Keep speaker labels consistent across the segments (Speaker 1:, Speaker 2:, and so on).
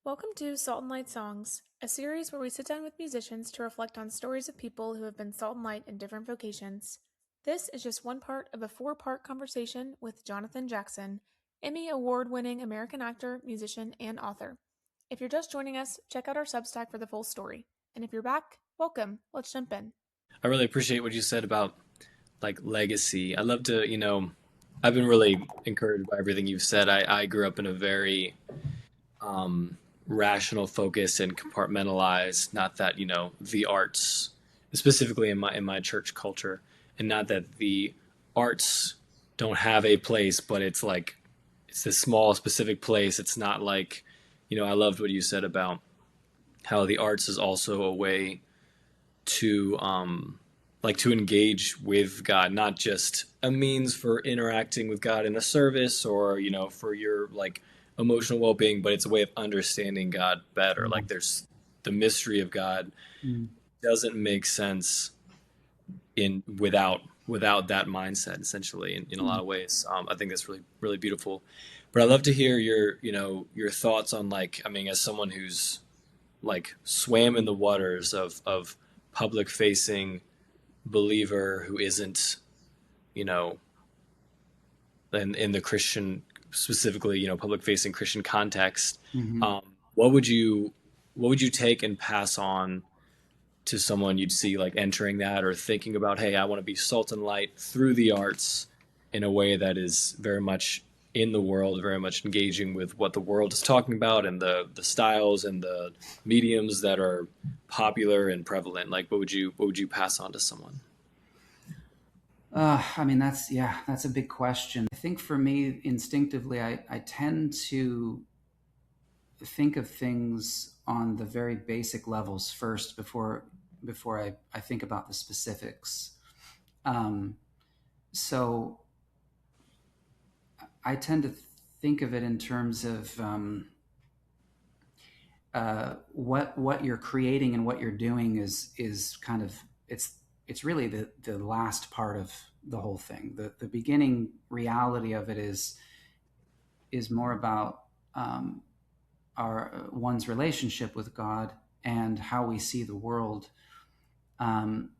Speaker 1: Welcome to Salt and Light Songs, a series where we sit down with musicians to reflect on stories of people who have been salt and light in different vocations. This is just one part of a four-part conversation with Jonathan Jackson, Emmy award-winning American actor, musician, and author. If you're just joining us, check out our Substack for the full story. And if you're back, welcome. Let's jump in.
Speaker 2: I really appreciate what you said about like legacy. I love to, I've been really encouraged by everything you've said. I grew up in a very um, rational focus and compartmentalized, not that, the arts, specifically in my church culture, and not that the arts don't have a place, but it's like it's this small specific place. It's not like, I loved what you said about how the arts is also a way to to engage with God, not just a means for interacting with God in a service or for your like emotional well-being, but it's a way of understanding God better. Like there's the mystery of God
Speaker 3: Mm.
Speaker 2: doesn't make sense in without that mindset essentially in a lot
Speaker 3: Mm.
Speaker 2: of ways. I think that's really beautiful. But I'd love to hear your thoughts on like, I mean, as someone who's like swam in the waters of public facing believer who isn't, you know, in the Christian, specifically, public facing Christian context,
Speaker 3: Mhm.
Speaker 2: um, what would you what would you take and pass on to someone you'd see like entering that or thinking about, hey, I want to be salt and light through the arts in a way that is very much in the world, very much engaging with what the world is talking about and the styles and the mediums that are popular and prevalent. Like what would you pass on to someone?
Speaker 3: I mean, that's a big question. I think for me, instinctively, I tend to think of things on the very basic levels first before I think about the specifics. Um, so I tend to think of it in terms of what you're creating and what you're doing is kind of it's really the last part of the whole thing. The beginning reality of it is more about our one's relationship with God and how we see the world. Um,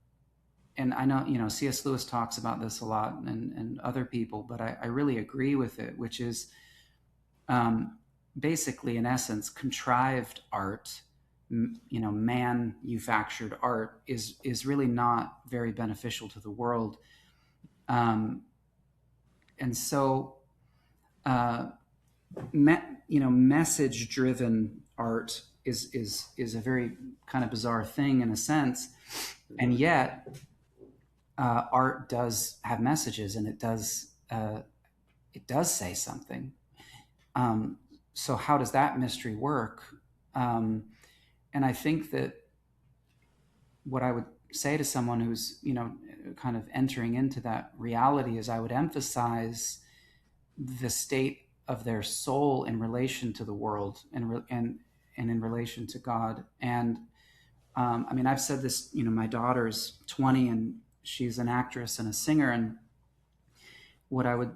Speaker 3: and I know C.S. Lewis talks about this a lot, and other people, but I really agree with it, which is um, basically, in essence, contrived art, manufactured art is really not very beneficial to the world. Um, and so, uh, message driven art is a very kind of bizarre thing in a sense, and yet art does have messages, and it does say something. Um, so how does that mystery work? Um, and I think that what I would say to someone who's kind of entering into that reality is I would emphasize the state of their soul in relation to the world and in relation to God. And I mean, I've said this. My daughter's 20 and she's an actress and a singer, and what I would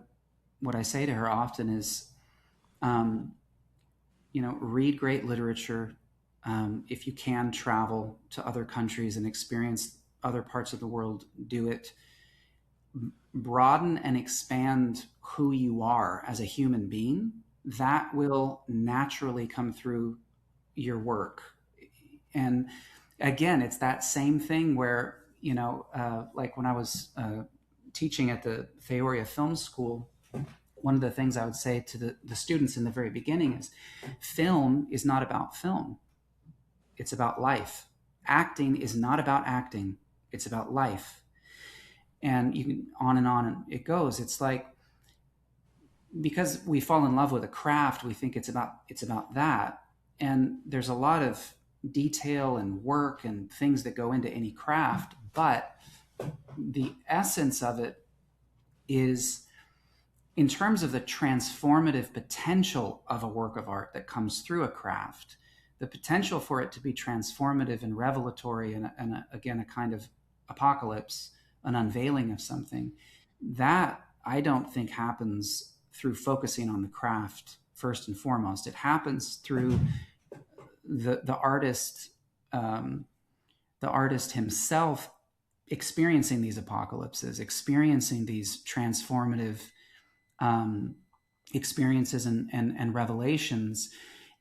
Speaker 3: what I say to her often is, um, read great literature. If you can travel to other countries and experience other parts of the world, do it. Broaden and expand who you are as a human being. That will naturally come through your work. And again, it's that same thing where, like when I was teaching at the Theoria Film School, one of the things I would say to the students in the very beginning is film is not about film. It's about life. Acting is not about acting. It's about life. And you can on it goes. It's like, because we fall in love with a craft, we think it's about that. And there's a lot of detail and work and things that go into any craft, but the essence of it is, in terms of the transformative potential of a work of art that comes through a craft, the potential for it to be transformative and revelatory, and again, a kind of apocalypse, an unveiling of something, that I don't think happens through focusing on the craft first and foremost. It happens through the artist, the artist himself experiencing these apocalypses, experiencing these transformative experiences and revelations,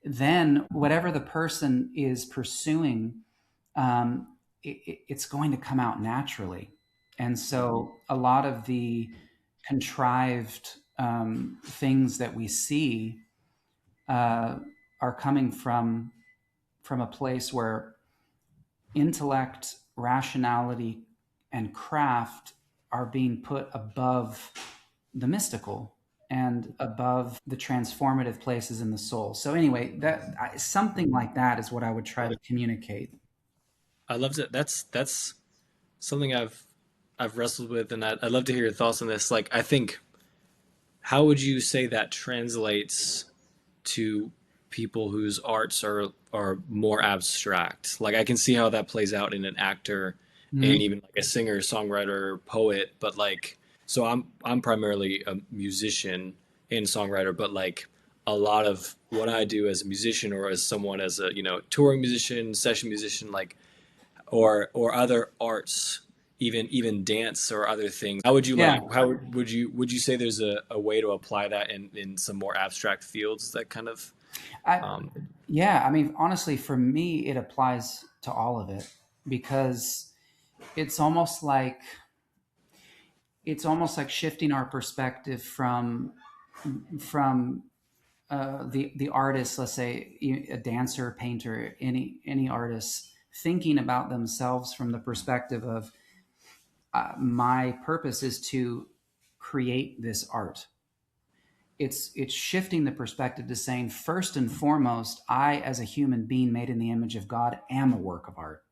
Speaker 3: then whatever the person is pursuing, it's going to come out naturally. And so a lot of the contrived things that we see are coming from a place where intellect, rationality, and craft are being put above the mystical and above the transformative places in the soul. So anyway, something like that is what I would try to communicate.
Speaker 2: I love that. That's something I've wrestled with, and I'd love to hear your thoughts on this. Like, I think, how would you say that translates to people whose arts are more abstract? Like, I can see how that plays out in an actor and even like a singer, songwriter, poet. But like, so I'm primarily a musician and songwriter, but like a lot of what I do as a musician or as someone as a touring musician, session musician, like or other arts, even dance or other things. How would you
Speaker 3: Yeah.
Speaker 2: like? How would you say there's a way to apply that in some more abstract fields that kind of
Speaker 3: I, yeah, I mean, honestly, for me, it applies to all of it because it's almost like shifting our perspective from the artist, let's say a dancer, painter, any artist, thinking about themselves from the perspective of my purpose is to create this art. It's shifting the perspective to saying, first and foremost, I, as a human being made in the image of God, am a work of art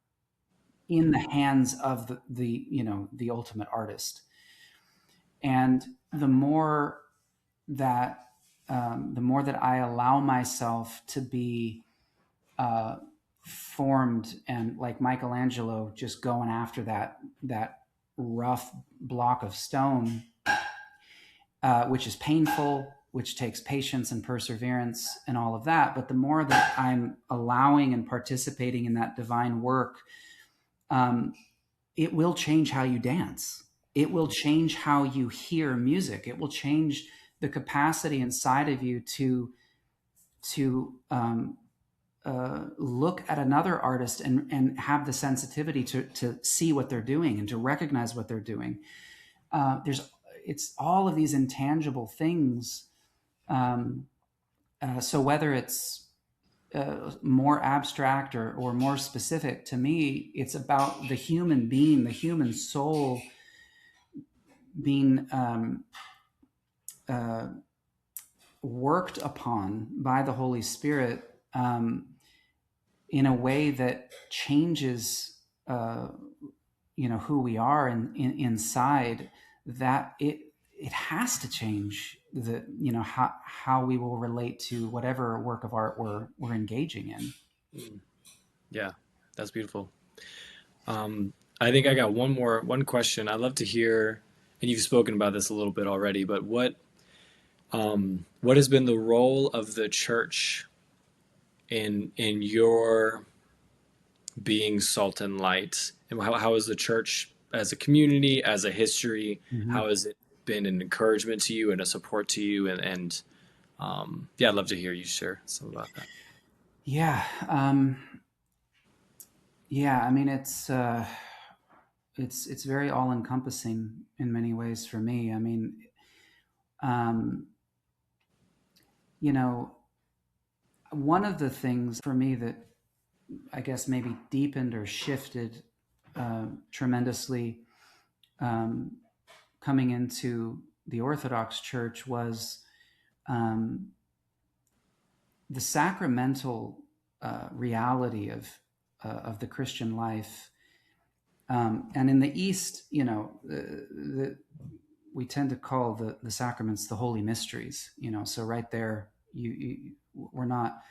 Speaker 3: in the hands of the ultimate artist. And the more that I allow myself to be formed, and like Michelangelo, just going after that rough block of stone, which is painful, which takes patience and perseverance and all of that. But the more that I'm allowing and participating in that divine work, it will change how you dance. It will change how you hear music. It will change the capacity inside of you to look at another artist and have the sensitivity to see what they're doing and to recognize what they're doing. It's all of these intangible things. So whether it's more abstract or more specific, to me, it's about the human being, the human soul being worked upon by the Holy Spirit in a way that changes who we are inside. That it has to change how we will relate to whatever work of art we're engaging in.
Speaker 2: Yeah, that's beautiful. I think I got one question. I'd love to hear, and you've spoken about this a little bit already, but what has been the role of the church in your being salt and light, and how is the church as a community, as a history, how has it been an encouragement to you and a support to you? And I'd love to hear you share some about that.
Speaker 3: Yeah. I mean, it's very all encompassing in many ways for me. I mean, one of the things for me that I guess maybe deepened or shifted tremendously coming into the Orthodox Church was the sacramental reality of the Christian life. And in the East, we tend to call the sacraments the holy mysteries. So right there, we're not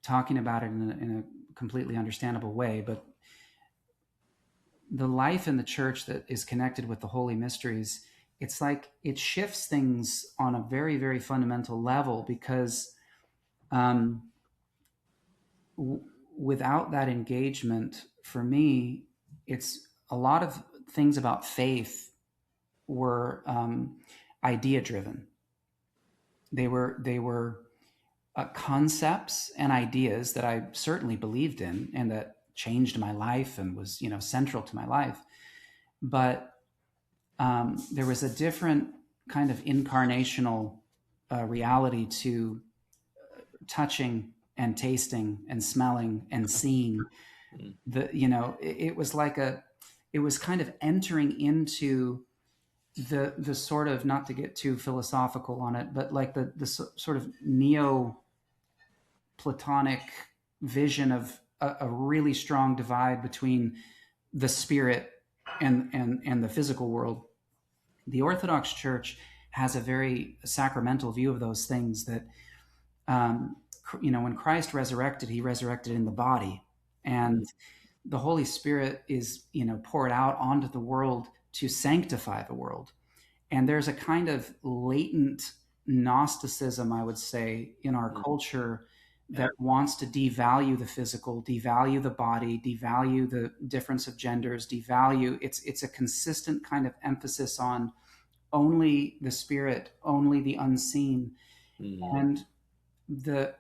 Speaker 3: talking about it in a completely understandable way, but the life in the church that is connected with the holy mysteries, it's like it shifts things on a very, very fundamental level, because w- without that engagement, for me, it's a lot of things about faith were idea driven. They were concepts and ideas that I certainly believed in and that changed my life and was, central to my life. But there was a different kind of incarnational reality to touching and tasting and smelling and seeing. It was like it was kind of entering into the sort of, not to get too philosophical on it, but like the sort of neo Platonic vision of a really strong divide between the spirit and the physical world. The Orthodox Church has a very sacramental view of those things, that when Christ resurrected, he resurrected in the body, and the Holy Spirit is poured out onto the world to sanctify the world. And there's a kind of latent Gnosticism, I would say, in our culture that wants to devalue the physical, devalue the body, devalue the difference of genders, devalue. It's a consistent kind of emphasis on only the spirit, only the unseen. And the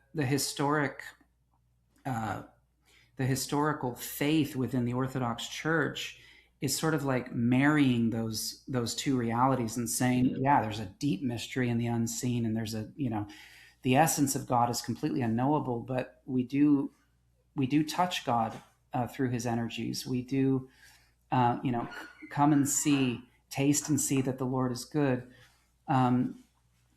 Speaker 3: historical faith within the Orthodox Church is sort of like marrying those two realities and saying, yeah, there's a deep mystery in the unseen, and there's the essence of God is completely unknowable, but we do touch God through his energies. We do, come and see, taste and see that the Lord is good.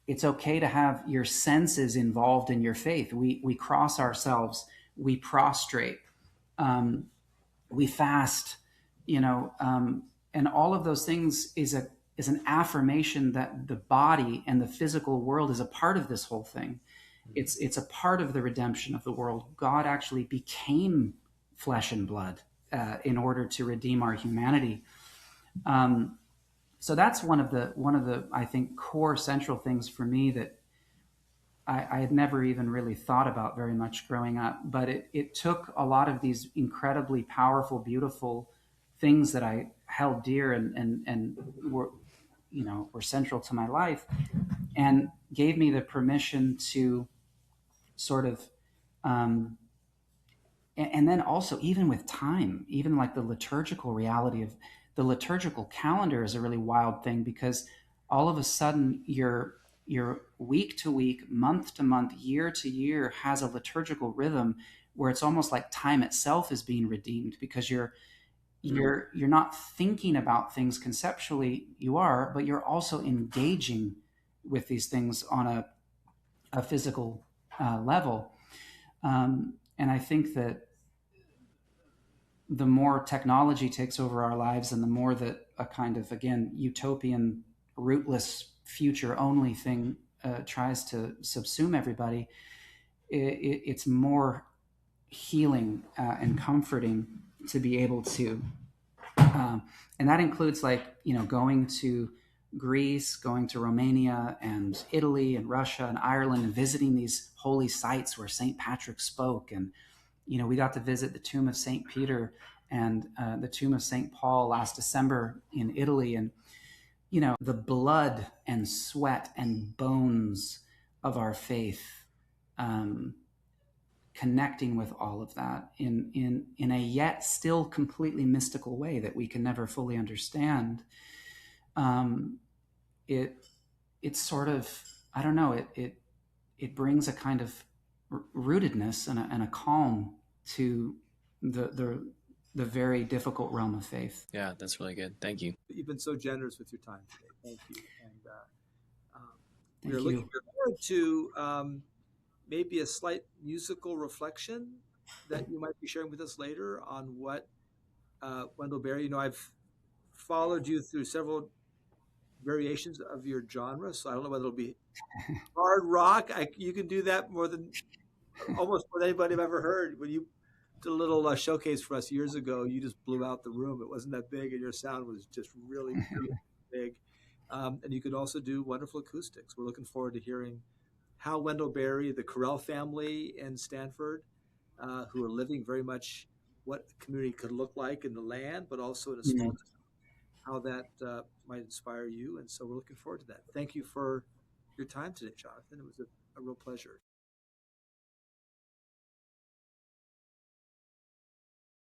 Speaker 3: It's okay to have your senses involved in your faith. We cross ourselves, we prostrate, we fast, and all of those things is an affirmation that the body and the physical world is a part of this whole thing. It's a part of the redemption of the world. God actually became flesh and blood in order to redeem our humanity. So that's one of the I think core central things for me that I had never even really thought about very much growing up. But it took a lot of these incredibly powerful, beautiful things that I held dear and were central to my life, and gave me the permission to sort of and then also, even with time, even like the liturgical reality of the liturgical calendar is a really wild thing, because all of a sudden your week to week, month to month, year to year has a liturgical rhythm where it's almost like time itself is being redeemed, because you're not thinking about things conceptually, you are, but you're also engaging with these things on a physical level. And I think that the more technology takes over our lives, and the more that a kind of, again, utopian, rootless, future only thing tries to subsume everybody, it's more healing and comforting to be able to, and that includes going to Greece, going to Romania and Italy and Russia and Ireland, and visiting these holy sites where St. Patrick spoke. And we got to visit the tomb of St. Peter and the tomb of St. Paul last December in Italy. And, the blood and sweat and bones of our faith, connecting with all of that in a yet still completely mystical way that we can never fully understand. It's sort of, I don't know, it brings a kind of rootedness and a calm to the very difficult realm of faith.
Speaker 2: Yeah, that's really good. Thank you.
Speaker 4: You've been so generous with your time today. Thank you. And
Speaker 3: Thank
Speaker 4: we're
Speaker 3: you.
Speaker 4: looking forward to maybe a slight musical reflection that you might be sharing with us later on what Wendell Berry. I've followed you through several variations of your genre, so I don't know whether it'll be hard rock. You can do that almost more than anybody I've ever heard. When you did a little showcase for us years ago, you just blew out the room. It wasn't that big, and your sound was just really, really big. And you could also do wonderful acoustics. We're looking forward to hearing how Wendell Berry, the Carell family in Stanford, who are living very much what a community could look like in the land, but also in a small
Speaker 3: Mm.
Speaker 4: town, how that might inspire you. And so we're looking forward to that. Thank you for your time today, Jonathan. It was a real pleasure.